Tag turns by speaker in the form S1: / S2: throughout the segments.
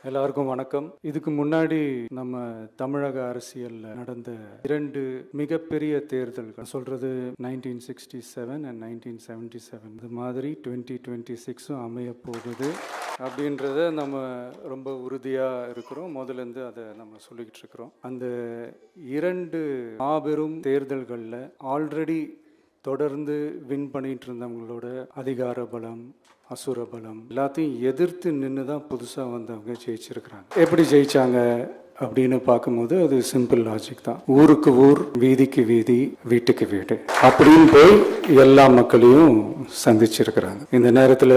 S1: எல்லாருக்கும் வணக்கம். இதுக்கு முன்னாடி நம்ம தமிழக அரசியல்ல நடந்த 2 மிகப்பெரிய தேர்தல்கள் சொல்றது 1967 and 1977 இது மாதிரி 2026 அமைய போகுது அப்படின்றத நம்ம ரொம்ப உறுதியா இருக்கிறோம். முதல்ல இருந்து அதை நம்ம சொல்லிக்கிட்டு இருக்கிறோம். அந்த 2 மாபெரும் தேர்தல்களில் ஆல்ரெடி தொடர்ந்து வின் பண்ணிட்டு இருந்தவங்களோட அதிகார பலம், அசுர பலம் எல்லாத்தையும் எதிர்த்து நின்று தான் புதுசாக வந்தவங்க ஜெயிச்சிருக்கிறாங்க. எப்படி ஜெயிச்சாங்க அப்படின்னு பார்க்கும்போது அது சிம்பிள் லாஜிக் தான். ஊருக்கு ஊர், வீதிக்கு வீதி, வீட்டுக்கு வீடு அப்படின்னு போய் எல்லா மக்களையும் சந்திச்சிருக்கிறாங்க. இந்த நேரத்தில்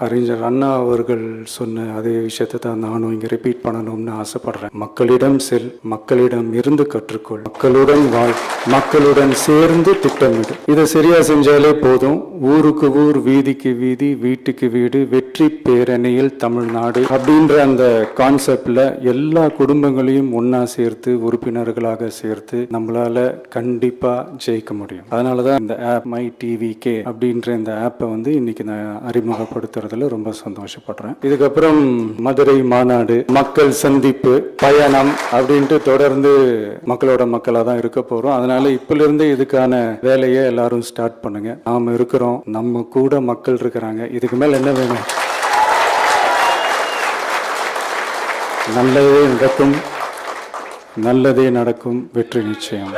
S1: அறிஞர் அண்ணா அவர்கள் சொன்ன அதே விஷயத்தை தான் நானும் இங்கே ரிப்பீட் பண்ணணும்னு ஆசைப்படுறேன். மக்களிடம் செல், மக்களிடம் இருந்து கற்றுக்கொள், மக்களுடன் வாழ், மக்களுடன் சேர்ந்து திட்டமிடு. இதை சரியா செஞ்சாலே போதும். ஊருக்கு ஊர், வீதிக்கு வீதி, வீட்டுக்கு வீடு, வெற்றி பேரணியில் தமிழ்நாடு அப்படின்ற அந்த கான்செப்ட்ல எல்லா குடும்பங்களையும் ஒன்னா சேர்த்து உறுப்பினர்களாக சேர்த்து நம்மளால கண்டிப்பா ஜெயிக்க முடியும். அதனாலதான் இந்த ஆப் மை டிவிகே அப்படின்ற இந்த ஆப்பை இன்னைக்கு நான் அறிமுகப்படுத்துறதுல ரொம்ப சந்தோஷப்படுறேன். இதுக்கப்புறம் மதுரை மாநாடு, மக்கள் சந்திப்பு, பயணம் அப்படின்ட்டு தொடர்ந்து மக்களோட மக்களா தான் இருக்க போறோம். அதனால இப்பல இருந்து இதுக்கான வேலையை எல்லாரும் ஸ்டார்ட் பண்ணுங்க. நாம இருக்கிறோம், நம்ம கூட மக்கள் இருக்கிறாங்க. இதுக்கு மேல என்ன வேணும்? நல்லதே நடக்கும், நல்லதே நடக்கும், வெற்றி நிச்சயம்.